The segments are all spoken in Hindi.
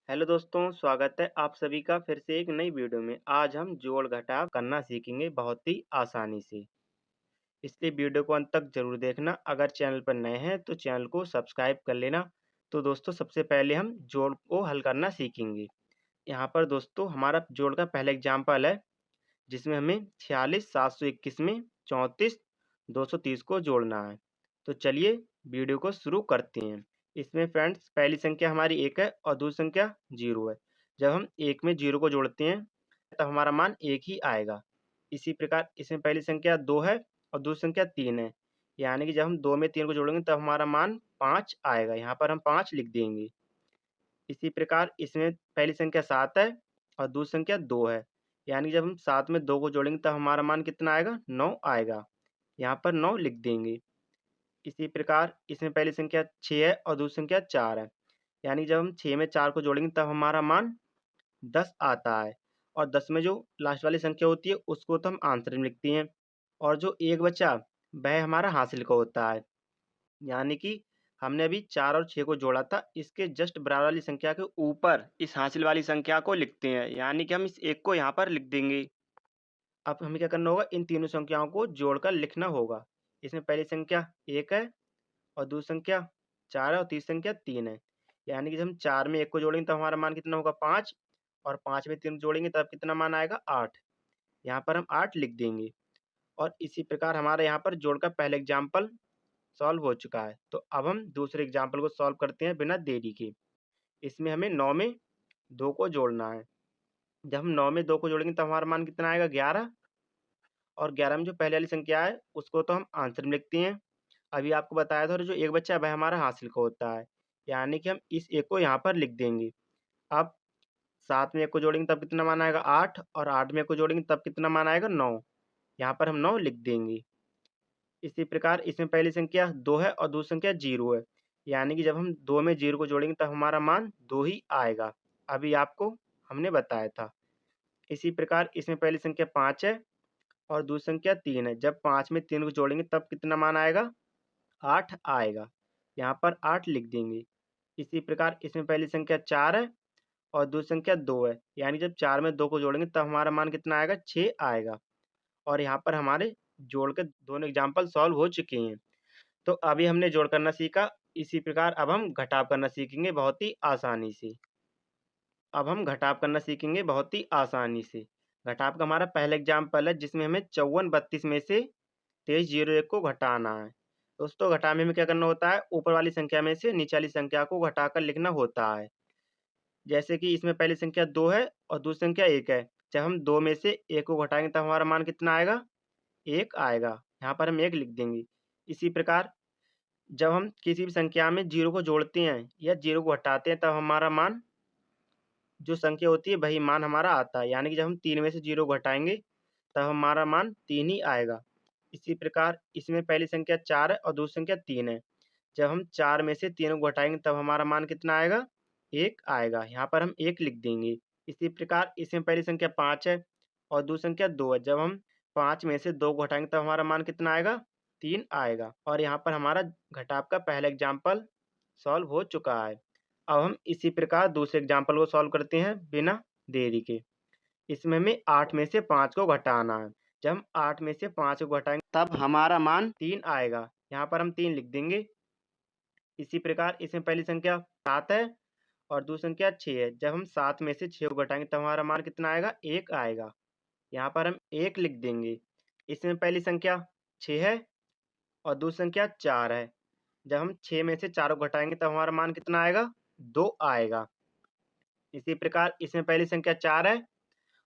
हेलो दोस्तों, स्वागत है आप सभी का फिर से एक नई वीडियो में। आज हम जोड़ घटाव करना सीखेंगे बहुत ही आसानी से। इसलिए वीडियो को अंत तक जरूर देखना। अगर चैनल पर नए हैं तो चैनल को सब्सक्राइब कर लेना। तो दोस्तों सबसे पहले हम जोड़ को हल करना सीखेंगे। यहाँ पर दोस्तों हमारा जोड़ का पहला एग्जाम्पल है, जिसमें हमें 46 721 में 34 230 को जोड़ना है। तो चलिए वीडियो को शुरू करते हैं। इसमें फ्रेंड्स पहली संख्या हमारी 1 है और दूसरी संख्या 0 है। जब हम 1 में 0 को जोड़ते हैं तब हमारा मान 1 ही आएगा। इसी प्रकार इसमें पहली संख्या 2 है और दूसरी संख्या 3 है। यानी कि जब हम 2 में 3 को जोड़ेंगे तब हमारा मान 5 आएगा। यहाँ पर हम 5 लिख देंगे। इसी प्रकार इसमें पहली संख्या 7 है और दूसरी संख्या 2 है। यानी जब हम 7 में 2 को जोड़ेंगे तब हमारा मान कितना आएगा? 9 आएगा। यहाँ पर 9 लिख देंगे। इसी प्रकार इसमें पहली संख्या 6 है और दूसरी संख्या 4 है। यानी जब हम 6 में 4 को जोड़ेंगे तब हमारा मान 10 आता है। और 10 में जो लास्ट वाली संख्या होती है उसको तो हम आंसर में लिखते हैं। और जो 1 बचा वह हमारा हासिल का होता है। यानी कि हमने अभी 4 और 6 को जोड़ा था, इसके जस्ट बराबर वाली संख्या के ऊपर इस हासिल वाली संख्या को लिखते हैं। यानी कि हम इस 1 को यहाँ पर लिख देंगे। अब हमें क्या करना होगा? इन तीनों संख्याओं को जोड़कर लिखना होगा। इसमें पहली संख्या 1 है और दूसरी संख्या 4 है और तीसरी संख्या 3 है। यानी कि जब हम 4 में 1 को जोड़ेंगे तब हमारा मान कितना होगा? 5। और 5 में 3 जोड़ेंगे तब कितना मान आएगा? 8। यहाँ पर हम 8 लिख देंगे। और इसी प्रकार हमारा यहाँ पर जोड़ का पहला एग्जाम्पल सॉल्व हो चुका है। तो अब हम दूसरे एग्जाम्पल को सॉल्व करते हैं बिना देरी के। इसमें हमें 9 में 2 को जोड़ना है। जब हम 9 में 2 को जोड़ेंगे तब हमारा मान कितना आएगा? 11। और 11 में जो पहले वाली संख्या है उसको तो हम आंसर में लिखते हैं। अभी आपको बताया था, और जो एक बच्चा है वह हमारा हासिल का होता है। यानी कि हम इस एक को यहाँ पर लिख देंगे। अब 7 में 1 को जोड़ेंगे तब कितना मान आएगा? 8। और 8 में 1 को जोड़ेंगे तब कितना मान आएगा? 9। यहाँ पर हम 9 लिख देंगे। इसी प्रकार इसमें पहली संख्या 2 है और दूसरी संख्या 0 है। यानी कि जब हम 2 में 0 को जोड़ेंगे तब हमारा मान 2 ही आएगा। अभी आपको हमने बताया था। इसी प्रकार इसमें पहली संख्या 5 है और दूसरी संख्या 3 है। जब 5 में 3 को जोड़ेंगे तब कितना मान आएगा? 8 आएगा। यहाँ पर 8 लिख देंगे। इसी प्रकार इसमें पहली संख्या 4 है और दूसरी संख्या 2 है। यानी जब 4 में 2 को जोड़ेंगे तब हमारा मान कितना आएगा? 6 आएगा। और यहाँ पर हमारे जोड़ के दोनों एग्जाम्पल सॉल्व हो चुके हैं। तो अभी हमने जोड़ करना सीखा। इसी प्रकार अब हम घटाव करना सीखेंगे बहुत ही आसानी से। अब हम घटाव करना सीखेंगे बहुत ही आसानी से। घटाव का हमारा पहला एग्जाम्पल है, जिसमें हमें 54 32 में से 23 01 को घटाना है। दोस्तों घटाने में क्या करना होता है? ऊपर वाली संख्या में से नीचे वाली संख्या को घटाकर लिखना होता है। जैसे कि इसमें पहली संख्या 2 है और दूसरी संख्या 1 है। जब हम 2 में से 1 को घटाएंगे तब हमारा मान कितना आएगा? 1 आएगा। यहाँ पर हम 1 लिख देंगे। इसी प्रकार जब हम किसी भी संख्या में 0 को जोड़ते हैं या 0 को घटाते हैं तब हमारा मान, जो संख्या होती है वही मान हमारा आता है। यानी कि जब हम 3 में से 0 को घटाएंगे तब हमारा मान 3 ही आएगा। इसी प्रकार इसमें पहली संख्या 4 है और दूसरी संख्या 3 है। जब हम 4 में से 3 को घटाएंगे तब हमारा मान कितना आएगा? 1 आएगा। यहाँ पर हम 1 लिख देंगे। इसी प्रकार इसमें पहली संख्या 5 है और दूसरी संख्या 2 है। जब हम 5 में से 2 को घटाएंगे तब हमारा मान कितना आएगा? 3 आएगा। और यहाँ पर हमारा घटाव का पहला एग्जाम्पल सॉल्व हो चुका है। अब हम इसी प्रकार दूसरे एग्जाम्पल को सॉल्व करते हैं बिना देरी के। इसमें हमें 8 में से 5 को घटाना है। जब हम 8 में से 5 को घटाएंगे तब हमारा मान 3 आएगा। यहाँ पर हम 3 लिख देंगे। इसी प्रकार इसमें पहली संख्या 7 है और दूसरी संख्या 6 है। जब हम 7 में से 6 को घटाएंगे तब हमारा मान कितना आएगा? 1 आएगा। यहाँ पर हम 1 लिख देंगे। इसमें पहली संख्या 6 है और दूसरी संख्या 4 है। जब हम 6 में से 4 को घटाएंगे तब हमारा मान कितना आएगा? 2 आएगा। इसी प्रकार इसमें पहली संख्या 4 है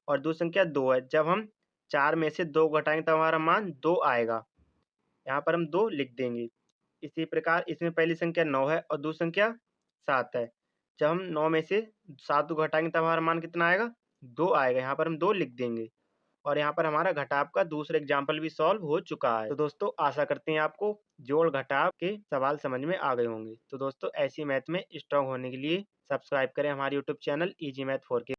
और दूसरी संख्या 2 है। जब हम 4 में से 2 को घटाएंगे तब हमारा मान 2 आएगा। यहाँ पर हम 2 लिख देंगे। इसी प्रकार इसमें पहली संख्या 9 है और दूसरी संख्या 7 है। जब हम 9 में से 7 को घटाएंगे तब हमारा मान कितना आएगा? 2 आएगा। यहाँ पर हम 2 लिख देंगे। और यहाँ पर हमारा घटाव का दूसरा एग्जाम्पल भी सॉल्व हो चुका है। तो दोस्तों आशा करते हैं आपको जोड़ घटाव के सवाल समझ में आ गए होंगे। तो दोस्तों ऐसी मैथ में स्ट्रांग होने के लिए सब्सक्राइब करें हमारे यूट्यूब चैनल इजी मैथ 4 के।